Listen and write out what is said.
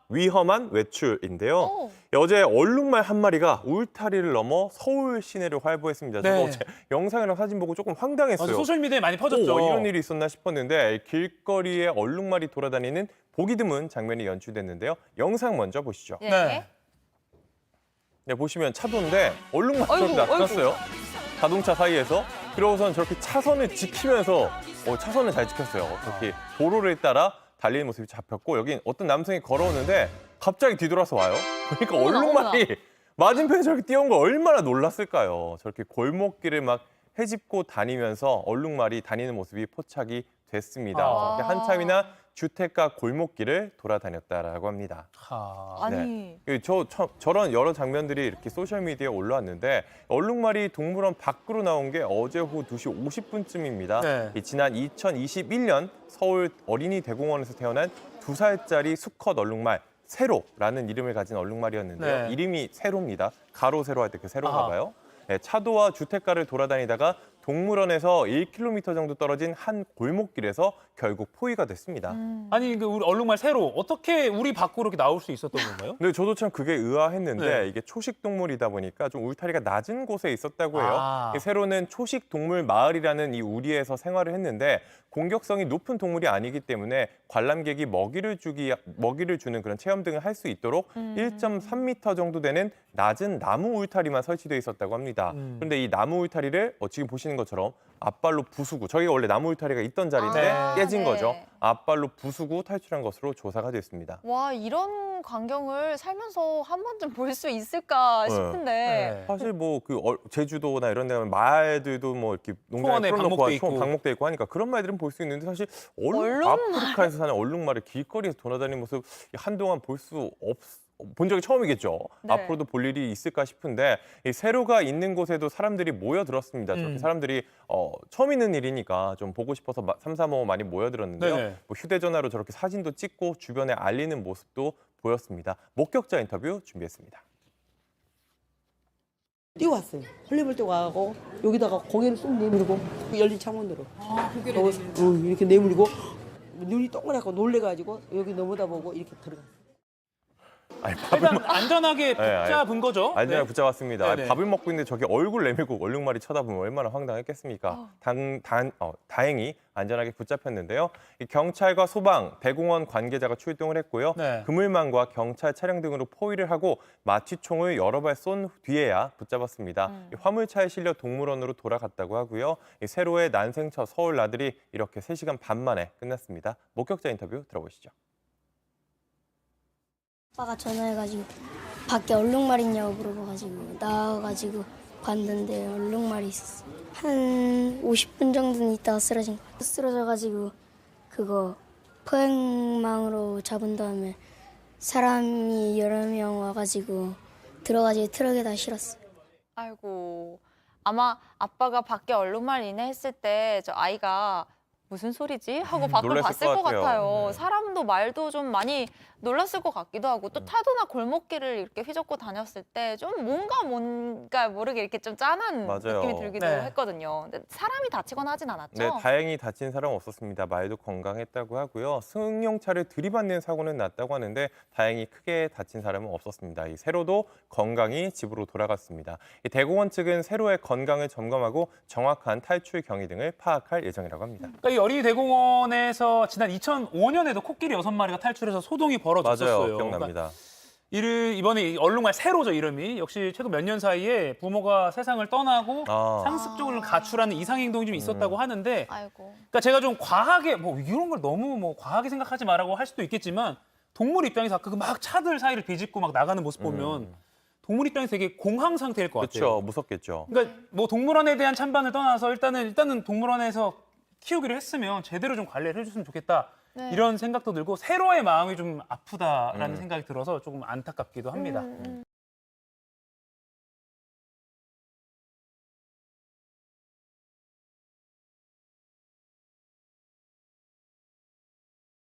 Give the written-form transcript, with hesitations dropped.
위험한 외출인데요. 오. 어제 얼룩말 한 마리가 울타리를 넘어 서울 시내를 활보했습니다. 저도 네. 어제 영상이랑 사진 보고 조금 황당했어요. 맞아, 소셜미디어에 많이 퍼졌죠. 이런 일이 있었나 싶었는데 길거리에 얼룩말이 돌아다니는 보기 드문 장면이 연출됐는데요. 영상 먼저 보시죠. 네. 네. 네, 보시면 차도인데 얼룩말이 아이고, 저렇게 나타났어요. 자동차 사이에서. 그러고선 저렇게 차선을 지키면서 차선을 잘 지켰어요. 저렇게 도로를 따라 달리는 모습이 잡혔고 여긴 어떤 남성이 걸어오는데 갑자기 뒤돌아서 와요. 그러니까 어머나, 얼룩말이 맞은편에 저렇게 뛰어온 거 얼마나 놀랐을까요. 저렇게 골목길을 막 헤집고 다니면서 얼룩말이 다니는 모습이 포착이 됐습니다. 아. 저렇게 한참이나 주택가 골목길을 돌아다녔다라고 합니다. 아니. 저런 여러 장면들이 이렇게 소셜미디어에 올라왔는데 얼룩말이 동물원 밖으로 나온 게 어제 오후 2시 50분쯤입니다. 네. 지난 2021년 서울 어린이 대공원에서 태어난 2살짜리 수컷 얼룩말 세로라는 이름을 가진 얼룩말이었는데요. 네. 이름이 세로입니다. 가로 세로 할 때 그 세로인가 아하. 봐요. 네, 차도와 주택가를 돌아다니다가 동물원에서 1km 정도 떨어진 한 골목길에서 결국 포위가 됐습니다. 아니 그 우리 얼룩말 새로 어떻게 우리 밖으로 이렇게 나올 수 있었던 건가요? 근데 저도 참 그게 의아했는데 네. 이게 초식 동물이다 보니까 좀 울타리가 낮은 곳에 있었다고 해요. 아. 이 세로는 초식 동물 마을이라는 이 우리에서 생활을 했는데 공격성이 높은 동물이 아니기 때문에 관람객이 먹이를 주는 그런 체험 등을 할 수 있도록 1.3m 정도 되는 낮은 나무 울타리만 설치되어 있었다고 합니다. 그런데 이 나무 울타리를 지금 보시는 것처럼 앞발로 부수고 저희가 원래 나무 울타리가 있던 자리인데 아, 깨진 네. 거죠. 앞발로 부수고 탈출한 것으로 조사가 됐습니다. 와, 이런 광경을 살면서 한 번쯤 볼 수 있을까 네. 싶은데. 네. 사실 뭐 그 제주도나 이런 데 가면 말들도 뭐 이렇게 농장에 초원에 방목돼 있고. 방목돼 있고 하니까 그런 말들은 볼 수 있는데 사실 얼룩말. 아프리카에서 사는 얼룩말을 길거리에서 돌아다니는 모습 한동안 본 적이 처음이겠죠. 네. 앞으로도 볼 일이 있을까 싶은데 이 세로가 있는 곳에도 사람들이 모여들었습니다. 저렇게 사람들이 처음 있는 일이니까 좀 보고 싶어서 삼삼오오 많이 모여들었는데요. 네네. 뭐 휴대전화로 저렇게 사진도 찍고 주변에 알리는 모습도 보였습니다. 목격자 인터뷰 준비했습니다. 뛰어왔어요. 헐레벌 뛰어가고 여기다가 고개를 쑥 내밀고 그 열린 창문으로 고개를 내밀고 이렇게 내밀고 눈이 동그랗고 놀래가지고 여기 넘어다보고 이렇게 들어갔어요. 아니, 일단 안전하게 붙잡은 거죠. 안전하게 네. 붙잡았습니다. 네네. 밥을 먹고 있는데 저기 얼굴 내밀고 얼룩말이 쳐다보면 얼마나 황당했겠습니까? 다행히 안전하게 붙잡혔는데요. 이 경찰과 소방, 대공원 관계자가 출동을 했고요. 네. 그물망과 경찰 차량 등으로 포위를 하고 마취총을 여러 발 쏜 뒤에야 붙잡았습니다. 이 화물차에 실려 동물원으로 돌아갔다고 하고요. 이 세로의 난생처 서울 나들이 이렇게 3시간 반 만에 끝났습니다. 목격자 인터뷰 들어보시죠. 아빠가 전화해가지고 밖에 얼룩말 있냐고 물어봐가지고 나와가지고 봤는데 얼룩말이 있었어. 한 50분 정도는 있다가 쓰러진 거야. 쓰러져가지고 그거 포획망으로 잡은 다음에 사람이 여러 명 와가지고 들어가지고 트럭에다 실었어. 아이고. 아마 아빠가 밖에 얼룩말 있네 했을 때 저 아이가 무슨 소리지? 하고 밖을 놀랐을 봤을 것 것 같아요. 같아요. 네. 사람도 말도 좀 많이 놀랐을 것 같기도 하고 또 타도나 골목길을 이렇게 휘젓고 다녔을 때 좀 뭔가 모르게 이렇게 좀 짠한 맞아요. 느낌이 들기도 네. 했거든요. 근데 사람이 다치거나 하진 않았죠? 네, 다행히 다친 사람 없었습니다. 말도 건강했다고 하고요. 승용차를 들이받는 사고는 났다고 하는데 다행히 크게 다친 사람은 없었습니다. 이 세로도 건강히 집으로 돌아갔습니다. 이 대공원 측은 세로의 건강을 점검하고 정확한 탈출 경위 등을 파악할 예정이라고 합니다. 그러니까 이 어린이 대공원에서 지난 2005년에도 코끼리 6마리가 탈출해서 소동이 벌어졌었어요. 맞아요, 기억납니다. 이번에 이 얼룩말 세로죠, 이름이. 역시 최근 몇 년 사이에 부모가 세상을 떠나고 상습적으로 가출하는 이상 행동이 좀 있었다고 하는데 아이고. 그러니까 제가 좀 과하게 뭐 이런 걸 너무 뭐 과하게 생각하지 말라고 할 수도 있겠지만 동물 입장에서 아까 그 막 차들 사이를 비집고 막 나가는 모습 보면 동물 입장에서 되게 공황 상태일 것 같아요. 그렇죠, 무섭겠죠. 그러니까 뭐 동물원에 대한 찬반을 떠나서 일단은 동물원에서 키우기로 했으면 제대로 좀 관리를 해줬으면 좋겠다. 네. 이런 생각도 들고 세로의 마음이 좀 아프다라는 생각이 들어서 조금 안타깝기도 합니다.